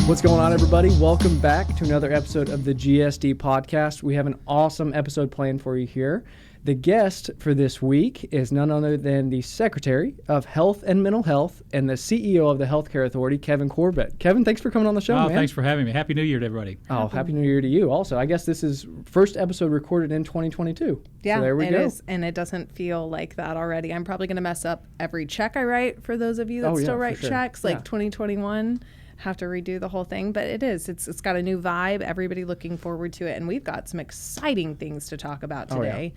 What's going on, everybody? Welcome back to another episode of the GSD Podcast. We have an awesome episode planned for you here. The guest for this week is none other than the Secretary of Health and Mental Health and the CEO of the Healthcare Authority, Kevin Corbett. Kevin, thanks for coming on the show, man. Thanks for having me. Happy New Year to everybody. Oh, Happy New Year to you also. I guess this is first episode recorded in 2022. Yeah, so there we it go. is, and it doesn't feel like that already. I'm probably going to mess up every check I write for those of you that still write checks, like 2021. Have to redo the whole thing, but it's got a new vibe. Everybody looking forward to it, and we've got some exciting things to talk about today.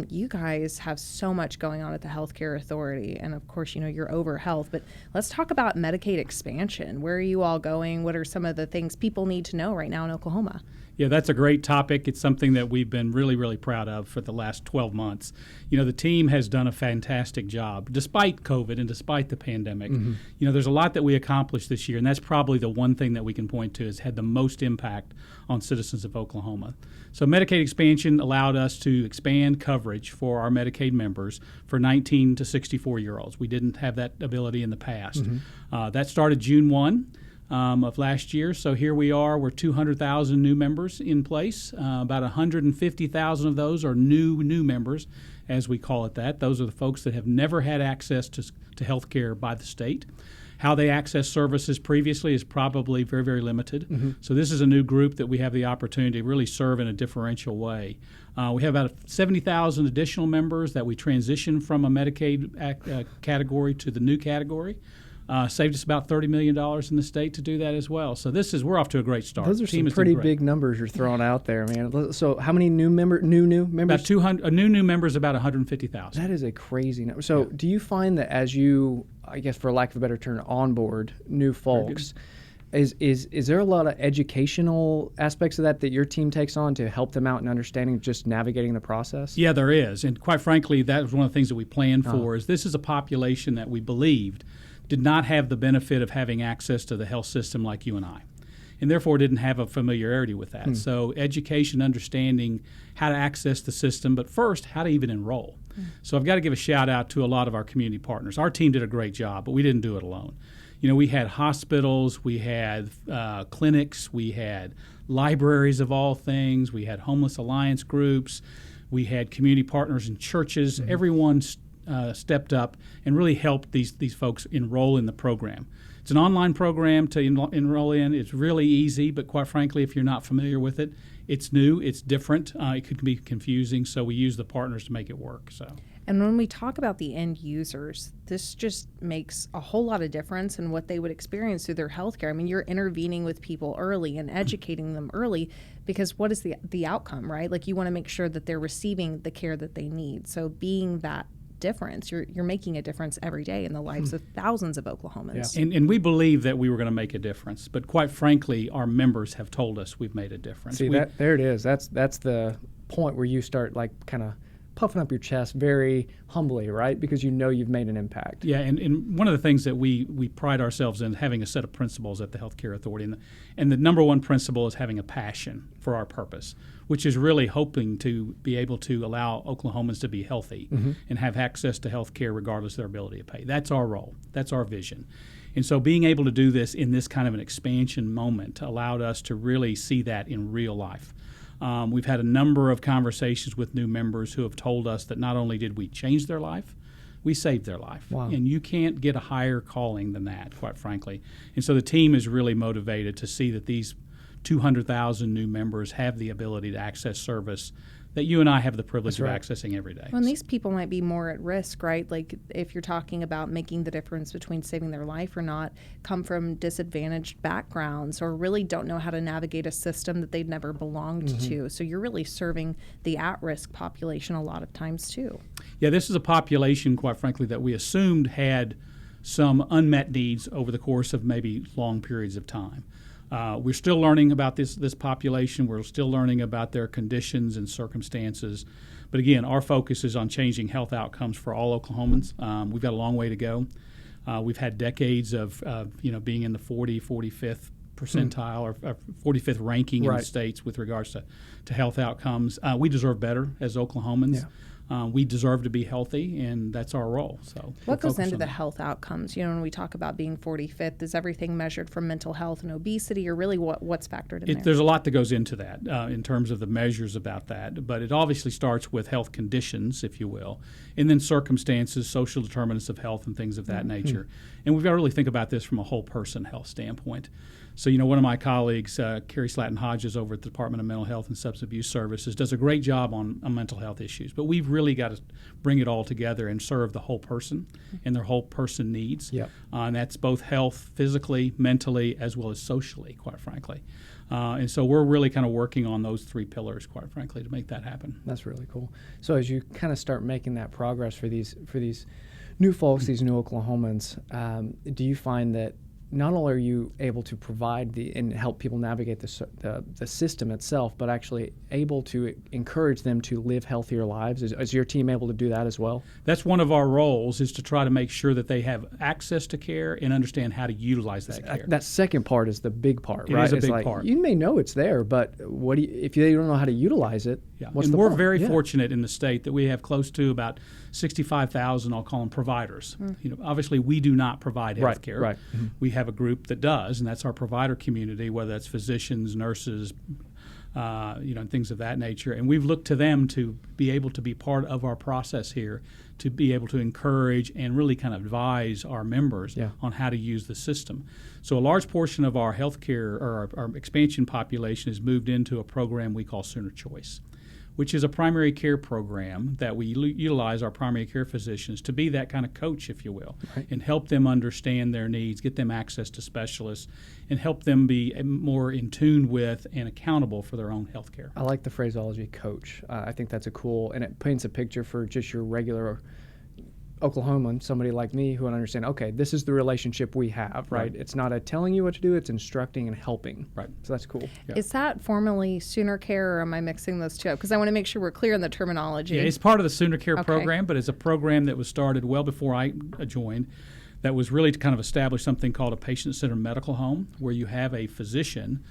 You guys have so much going on at the Healthcare Authority, and of course, you're over health, but let's talk about Medicaid expansion. Where are you all going? What are some of the things people need to know right now in Oklahoma? Yeah, that's a great topic. It's something that we've been really, really proud of for the last 12 months. The team has done a fantastic job, despite COVID and despite the pandemic. Mm-hmm. There's a lot that we accomplished this year, and that's probably the one thing that we can point to has had the most impact on citizens of Oklahoma. So Medicaid expansion allowed us to expand coverage for our Medicaid members for 19 to 64-year-olds. We didn't have that ability in the past. Mm-hmm. That started June 1. Of last year. So here we are. We're 200,000 new members in place. About 150,000 of those are new members, as we call it that. Those are the folks that have never had access to health care by the state. How they access services previously is probably very, very limited. Mm-hmm. So this is a new group that we have the opportunity to really serve in a differential way. We have about 70,000 additional members that we transition from a Medicaid category to the new category. Saved us about $30 million in the state to do that as well. So we're off to a great start. Those are some pretty big numbers you're throwing out there, man. So how many new members? About 200. New members, about 150,000. That is a crazy number. So do you find that as you, I guess for lack of a better term, onboard new folks, is there a lot of educational aspects of that your team takes on to help them out in understanding just navigating the process? Yeah, there is. And quite frankly, that was one of the things that we planned for is this is a population that we believed did not have the benefit of having access to the health system like you and I, and therefore didn't have a familiarity with that. So education, understanding how to access the system, but first, how to even enroll. So I've got to give a shout out to a lot of our community partners. Our team did a great job, but we didn't do it alone. We had hospitals, we had clinics, we had libraries of all things, we had homeless alliance groups, we had community partners in churches. Mm-hmm. Everyone stepped up and really helped these folks enroll in the program. It's an online program to enroll in. It's really easy, but quite frankly, if you're not familiar with it, it's new, it's different. It could be confusing, so we use the partners to make it work. And when we talk about the end users, this just makes a whole lot of difference in what they would experience through their healthcare. I mean, you're intervening with people early and educating them early because what is the outcome, right? Like you want to make sure that they're receiving the care that they need. So being that difference, you're making a difference every day in the lives of thousands of Oklahomans. Yeah. And we believe that we were going to make a difference, but quite frankly, our members have told us we've made a difference. See, there it is. That's the point where you start like kind of puffing up your chest very humbly, right? Because you've made an impact. Yeah, and one of the things that we pride ourselves in having a set of principles at the Healthcare Authority, and the number one principle is having a passion for our purpose, which is really hoping to be able to allow Oklahomans to be healthy and have access to health care regardless of their ability to pay. That's our role. That's our vision. And so being able to do this in this kind of an expansion moment allowed us to really see that in real life. We've had a number of conversations with new members who have told us that not only did we change their life, we saved their life. Wow. And you can't get a higher calling than that, quite frankly. And so the team is really motivated to see that these 200,000 new members have the ability to access service that you and I have the privilege of accessing every day. Well, and these people might be more at risk, right? Like if you're talking about making the difference between saving their life or not, come from disadvantaged backgrounds or really don't know how to navigate a system that they've never belonged to. So you're really serving the at-risk population a lot of times too. Yeah, this is a population, quite frankly, that we assumed had some unmet needs over the course of maybe long periods of time. We're still learning about this population. We're still learning about their conditions and circumstances. But again, our focus is on changing health outcomes for all Oklahomans. We've got a long way to go. We've had decades of being in the 45th percentile or 45th ranking in the states with regards to health outcomes. We deserve better as Oklahomans. we deserve to be healthy, and that's our role. So what goes into the health outcomes? When we talk about being 45th, is everything measured from mental health and obesity, or really what's factored in there? There's a lot that goes into that in terms of the measures about that, but it obviously starts with health conditions, if you will, and then circumstances, social determinants of health, and things of that nature. And we've got to really think about this from a whole person health standpoint. So, one of my colleagues, Carrie Slatton-Hodges over at the Department of Mental Health and Substance Abuse Services, does a great job on mental health issues. But we've really got to bring it all together and serve the whole person and their whole person needs. Yep. And that's both health, physically, mentally, as well as socially, quite frankly. And so we're really kind of working on those three pillars, quite frankly, to make that happen. That's really cool. So as you kind of start making that progress for these new folks, these new Oklahomans, do you find that not only are you able to provide and help people navigate the system itself, but actually able to encourage them to live healthier lives? Is your team able to do that as well? That's one of our roles, is to try to make sure that they have access to care and understand how to utilize that care. That second part is the big part, right? It is a big part. You may know it's there, but if you don't know how to utilize it, what's the point? We're very fortunate in the state that we have close to about 65,000, I'll call them providers. Obviously, we do not provide health care. Right. We have a group that does, and that's our provider community, whether that's physicians, nurses, and things of that nature. And we've looked to them to be able to be part of our process here, to be able to encourage and really kind of advise our members on how to use the system. So a large portion of our healthcare or our expansion population has moved into a program we call Sooner Choice, which is a primary care program that we utilize our primary care physicians to be that kind of coach, if you will, and help them understand their needs, get them access to specialists, and help them be more in tune with and accountable for their own health care. I like the phraseology coach. I think that's and it paints a picture for just your regular Oklahoman, somebody like me who would understand, okay, this is the relationship we have, right? It's not a telling you what to do, it's instructing and helping. Right. So that's cool. Yeah. Is that formally Sooner Care, or am I mixing those two up? Because I want to make sure we're clear on the terminology. Yeah, it's part of the Sooner Care program, but it's a program that was started well before I joined, that was really to kind of establish something called a patient-centered medical home, where you have a physician,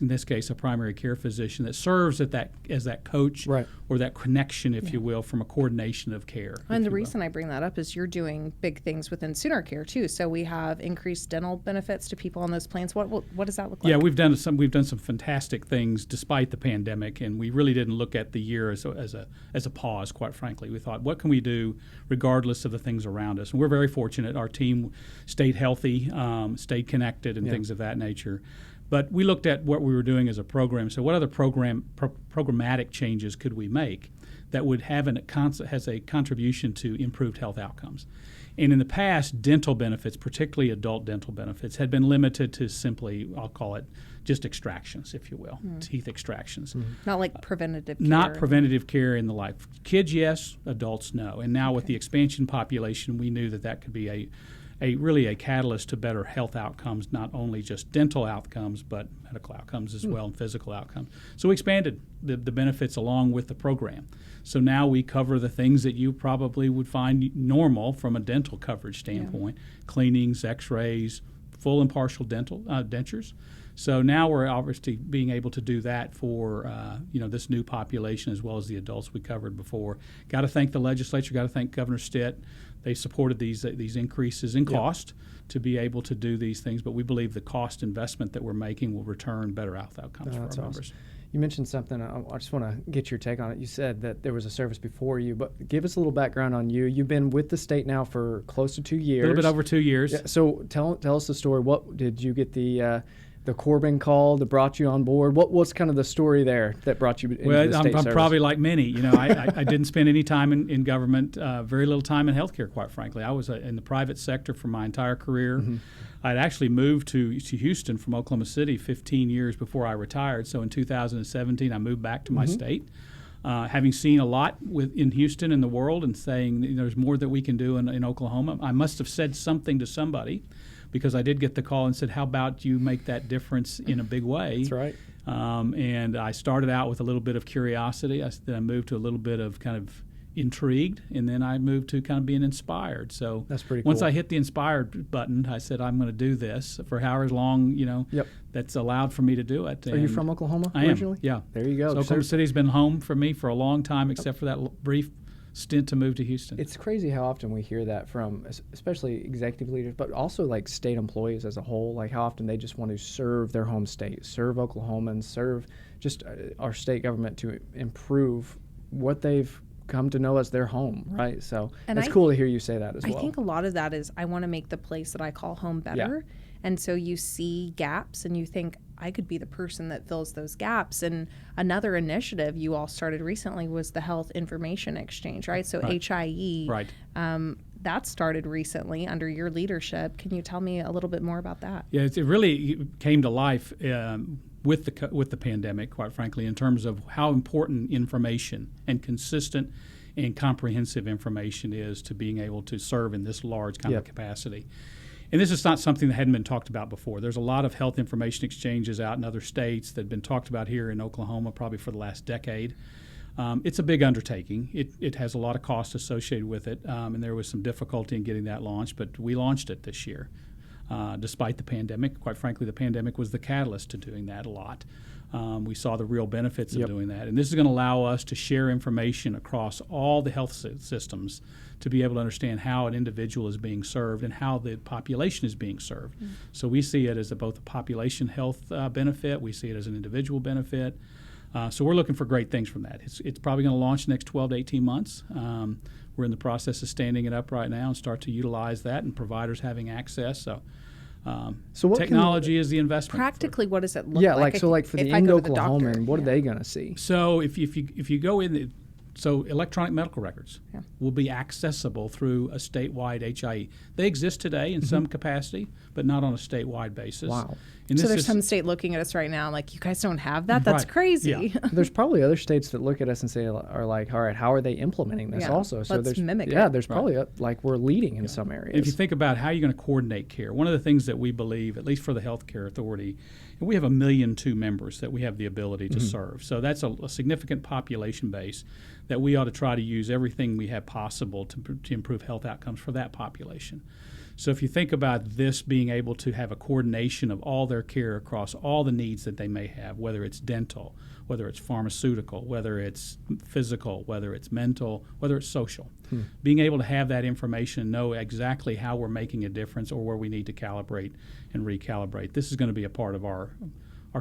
in this case a primary care physician, that serves as that coach or that connection, if you will, from a coordination of care. And the reason I bring that up is you're doing big things within Sooner Care too. So we have increased dental benefits to people on those plans. What does that look like? Yeah, we've done some fantastic things despite the pandemic, and we really didn't look at the year as a pause. Quite frankly, we thought, what can we do regardless of the things around us? And we're very fortunate. Our team stayed healthy, stayed connected, and things of that nature. But we looked at what we were doing as a program. So what other programmatic changes could we make that would have has a contribution to improved health outcomes? And in the past, dental benefits, particularly adult dental benefits, had been limited to simply, I'll call it, just extractions, if you will, teeth extractions. Not like preventative care. Not preventative care and the like. Kids, yes. Adults, no. And now with the expansion population, we knew that could be really a catalyst to better health outcomes, not only just dental outcomes, but medical outcomes as well, and physical outcomes. So we expanded the benefits along with the program. So now we cover the things that you probably would find normal from a dental coverage standpoint, cleanings, x-rays, full and partial dentures. So now we're obviously being able to do that for this new population as well as the adults we covered before. Got to thank the legislature. Got to thank Governor Stitt. They supported these increases in cost to be able to do these things. But we believe the cost investment that we're making will return better health outcomes for our members. You mentioned something. I just want to get your take on it. You said that there was a service before you, but give us a little background on you. You've been with the state now for close to 2 years. A little bit over 2 years. Yeah, so tell us the story. What did you get the Corbett call that brought you on board? What's kind of the story there that brought you into the state I'm service? probably like many. I didn't spend any time in government, very little time in healthcare, quite frankly. I was in the private sector for my entire career. I'd actually moved to Houston from Oklahoma City 15 years before I retired. So in 2017, I moved back to my state. Having seen a lot in Houston and the world, and saying there's more that we can do in Oklahoma, I must have said something to somebody, because I did get the call and said, how about you make that difference in a big way? That's right. And I started out with a little bit of curiosity. Then I moved to a little bit of kind of intrigued, and then I moved to kind of being inspired. So that's pretty cool. Once I hit the inspired button, I said, I'm going to do this for however long, that's allowed for me to do it. Are you from Oklahoma I originally? Am, yeah. There you go. So Oklahoma City's been home for me for a long time, except for that brief stint to move to Houston. It's crazy how often we hear that from especially executive leaders, but also like state employees as a whole, like how often they just want to serve their home state, serve Oklahomans, serve just our state government to improve what they've come to know as their home, right? So it's cool to hear you say that as well. I think a lot of that is I want to make the place that I call home better. Yeah. And so you see gaps and you think, I could be the person that fills those gaps. And another initiative you all started recently was the Health Information Exchange, right? So HIE, that started recently under your leadership. Can you tell me a little bit more about that? Yeah, it really came to life with the pandemic, quite frankly, in terms of how important information and consistent and comprehensive information is to being able to serve in this large kind of capacity. And this is not something that hadn't been talked about before. There's a lot of health information exchanges out in other states that have been talked about here in Oklahoma probably for the last decade. It's a big undertaking. It has a lot of cost associated with it, and there was some difficulty in getting that launched, but we launched it this year. Despite the pandemic. Quite frankly, the pandemic was the catalyst to doing that a lot. We saw the real benefits of doing that. And this is going to allow us to share information across all the health systems to be able to understand how an individual is being served and how the population is being served. Mm-hmm. So we see it as both a population health benefit. We see it as an individual benefit. So we're looking for great things from that. It's probably going to launch the next 12 to 18 months. We're in the process of standing it up right now and start to utilize that and providers having access. So what technology is the investment. Practically, what does it look like? Yeah, like for the end Oklahoman, what are they going to see? So if you go in, so electronic medical records will be accessible through a statewide HIE. They exist today in some capacity, but not on a statewide basis. Wow. And so there's some state looking at us right now like, you guys don't have that? That's crazy. Yeah. There's probably other states that look at us and say, are like, all right, how are they implementing this also? So let's mimic it. Yeah, there's probably like we're leading in some areas. If you think about how you're going to coordinate care, one of the things that we believe, at least for the Healthcare Authority, and we have 1.2 million members that we have the ability to serve. So that's a significant population base that we ought to try to use everything we have possible to improve health outcomes for that population. So if you think about this being able to have a coordination of all their care across all the needs that they may have, whether it's dental, whether it's pharmaceutical, whether it's physical, whether it's mental, whether it's social, being able to have that information and know exactly how we're making a difference or where we need to calibrate and recalibrate. This is going to be a part of our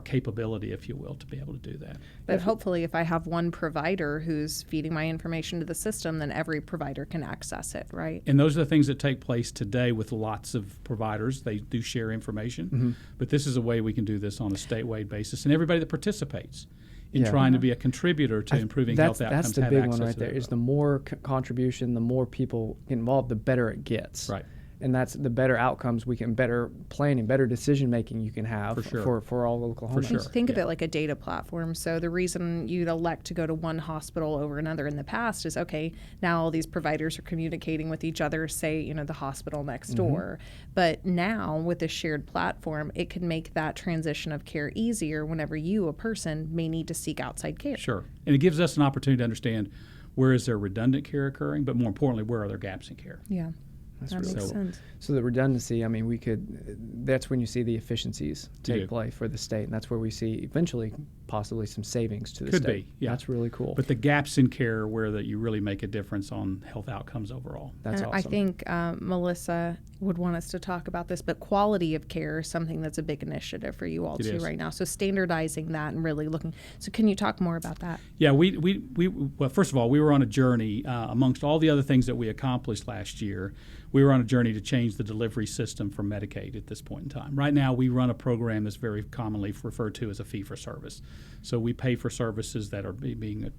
capability, if you will, to be able to do that. But hopefully if I have one provider who's feeding my information to the system, then every provider can access it, right? And those are the things that take place today with lots of providers. They do share information, but this is a way we can do this on a statewide basis. And everybody that participates in trying to be a contributor to improving health outcomes have access to that. That's the big one right there, is the more contribution, the more people involved, the better it gets. Right. And that's the better outcomes we can, better planning, better decision making you can have for all Oklahomans. For sure. Think of it like a data platform. So the reason you'd elect to go to one hospital over another in the past is, okay, now all these providers are communicating with each other, say, the hospital next door. But now with a shared platform, it can make that transition of care easier whenever you, a person, may need to seek outside care. Sure. And it gives us an opportunity to understand where is there redundant care occurring, but more importantly, where are there gaps in care? Yeah. That makes sense. So the redundancy, that's when you see the efficiencies take place for the state, and that's where we see eventually possibly some savings to the state. Could be, yeah. That's really cool. But the gaps in care where that you really make a difference on health outcomes overall. That's awesome. I think Melissa would want us to talk about this, but quality of care is something that's a big initiative for you all too right now. So standardizing that and really looking. So can you talk more about that? Yeah, well, first of all, we were on a journey amongst all the other things that we accomplished last year. We were on a journey to change the delivery system for Medicaid at this point in time. Right now, we run a program that's very commonly referred to as a fee-for-service. So we pay for services that are being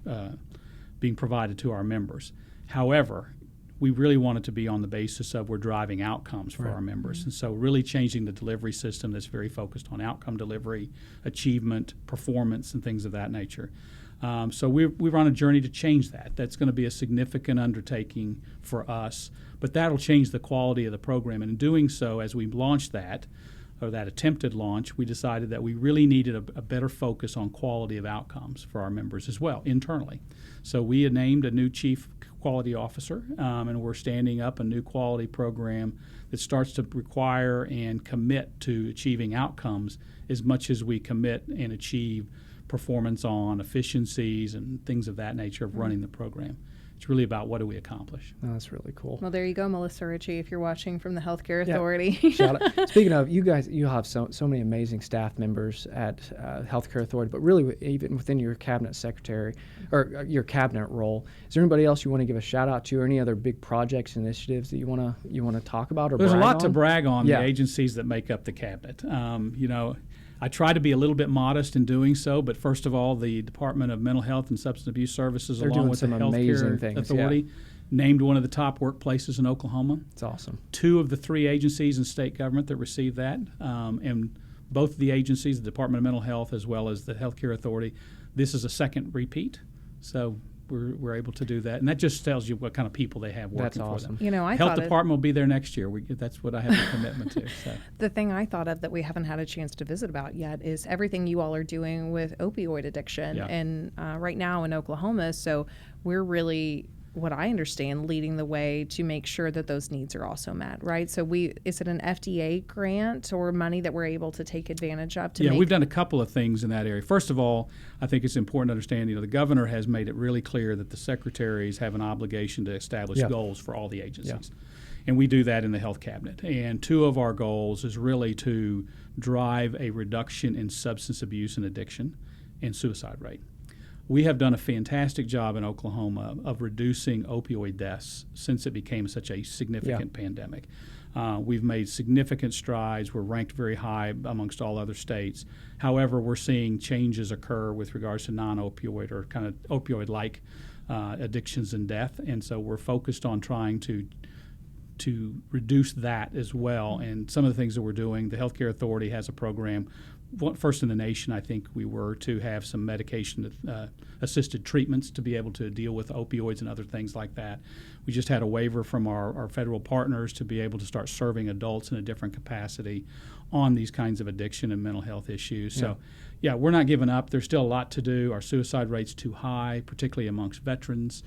provided to our members. However, we really want it to be on the basis of we're driving outcomes for our members. And so really changing the delivery system that's very focused on outcome delivery, achievement, performance, and things of that nature. So we're on a journey to change that. That's going to be a significant undertaking for us, but that'll change the quality of the program. And in doing so, as we launched that, or that attempted launch, we decided that we really needed a better focus on quality of outcomes for our members as well, internally. So we had named a new chief quality officer, and we're standing up a new quality program that starts to require and commit to achieving outcomes as much as we commit and achieve performance on efficiencies and things of that nature of running the program. It's really about what do we accomplish. Oh, that's really cool. Well, there you go, Melissa Ritchie, if you're watching from the Healthcare Authority. Shout out. Speaking of, you guys, you have so many amazing staff members at Healthcare Authority, but really even within your cabinet secretary or your cabinet role, is there anybody else you want to give a shout out to, or any other big projects, initiatives that you want to talk about or There's a lot on? to brag on the agencies that make up the cabinet. I try to be a little bit modest in doing so, but first of all, the Department of Mental Health and Substance Abuse Services, They're along with the Healthcare Authority, named one of the top workplaces in Oklahoma. It's awesome. 2 of the 3 agencies in state government that received that, and both of the agencies, the Department of Mental Health as well as the Healthcare Authority, this is a second repeat. So we're able to do that, and that just tells you what kind of people they have working for them. Health Department will be there next year. That's what I have a commitment to. So. The thing I thought of that we haven't had a chance to visit about yet is everything you all are doing with opioid addiction, and right now in Oklahoma. So we're really, what I understand, leading the way to make sure that those needs are also met, right? So is it an FDA grant or money that we're able to take advantage of? We've done a couple of things in that area. First of all, I think it's important to understand, the governor has made it really clear that the secretaries have an obligation to establish goals for all the agencies. And we do that in the health cabinet. And 2 of our goals is really to drive a reduction in substance abuse and addiction and suicide rate. We have done a fantastic job in Oklahoma of reducing opioid deaths since it became such a significant pandemic. We've made significant strides. We're ranked very high amongst all other states. However, we're seeing changes occur with regards to non-opioid or kind of opioid-like addictions and death. And so we're focused on trying to reduce that as well. And some of the things that we're doing, the Healthcare Authority has a program, first in the nation, I think we were, to have some medication-assisted treatments to be able to deal with opioids and other things like that. We just had a waiver from our federal partners to be able to start serving adults in a different capacity on these kinds of addiction and mental health issues. So, we're not giving up. There's still a lot to do. Our suicide rate's too high, particularly amongst veterans.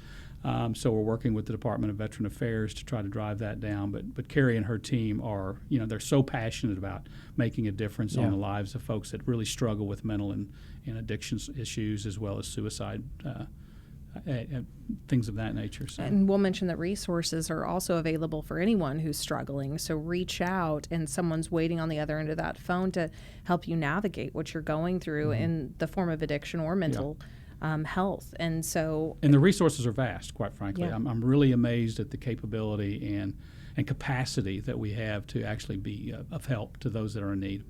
So we're working with the Department of Veteran Affairs to try to drive that down. But Carrie and her team are, they're so passionate about making a difference on the lives of folks that really struggle with mental and addiction issues, as well as suicide, things of that nature. So. And we'll mention that resources are also available for anyone who's struggling. So reach out, and someone's waiting on the other end of that phone to help you navigate what you're going through in the form of addiction or mental health. And the resources are vast, quite frankly. I'm really amazed at the capability and capacity that we have to actually be of help to those that are in need.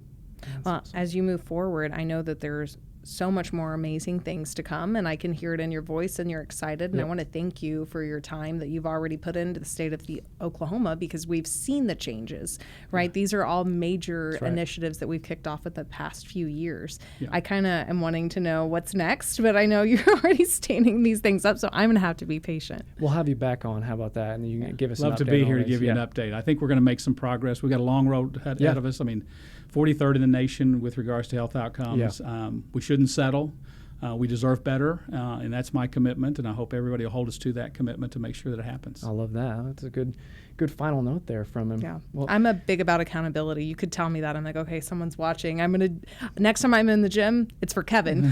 Well, awesome. As you move forward, I know that there's so much more amazing things to come, and I can hear it in your voice, and you're excited. And I want to thank you for your time that you've already put into the state of Oklahoma, because we've seen the changes, right? These are all major initiatives that we've kicked off with the past few years. I kind of am wanting to know what's next, but I know you're already standing these things up, so I'm going to have to be patient. We'll have you back on. How about that? And you can give us an update. Love to be here to give you an update. I think we're going to make some progress. We've got a long road ahead of us. I mean, 43rd in the nation with regards to health outcomes. We shouldn't settle. We deserve better, and that's my commitment, and I hope everybody will hold us to that commitment to make sure that it happens. I love that. That's a good final note there from him. Yeah. Well, I'm a big about accountability. You could tell me that. I'm like, okay, someone's watching. Next time I'm in the gym, it's for Kevin.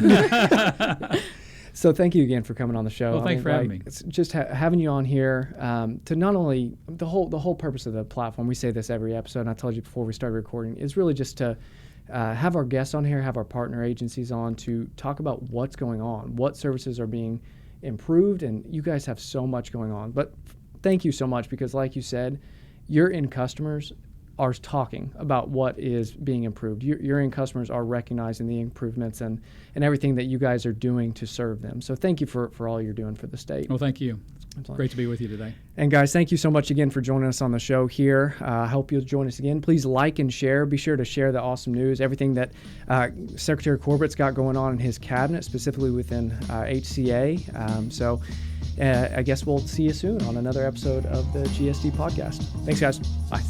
So thank you again for coming on the show. Well, thanks for having me. It's just having you on here to not only the whole purpose of the platform. We say this every episode, and I told you before we started recording, is really just to have our guests on here, have our partner agencies on to talk about what's going on, what services are being improved, and you guys have so much going on. But thank you so much, because like you said, your end customers are talking about what is being improved. Your end customers are recognizing the improvements and everything that you guys are doing to serve them. So thank you for all you're doing for the state. Well, thank you. Great to be with you today. And guys, thank you so much again for joining us on the show here. I hope you'll join us again. Please like and share. Be sure to share the awesome news, everything that Secretary Corbett's got going on in his cabinet, specifically within HCA. So I guess we'll see you soon on another episode of the GSD Podcast. Thanks, guys. Bye.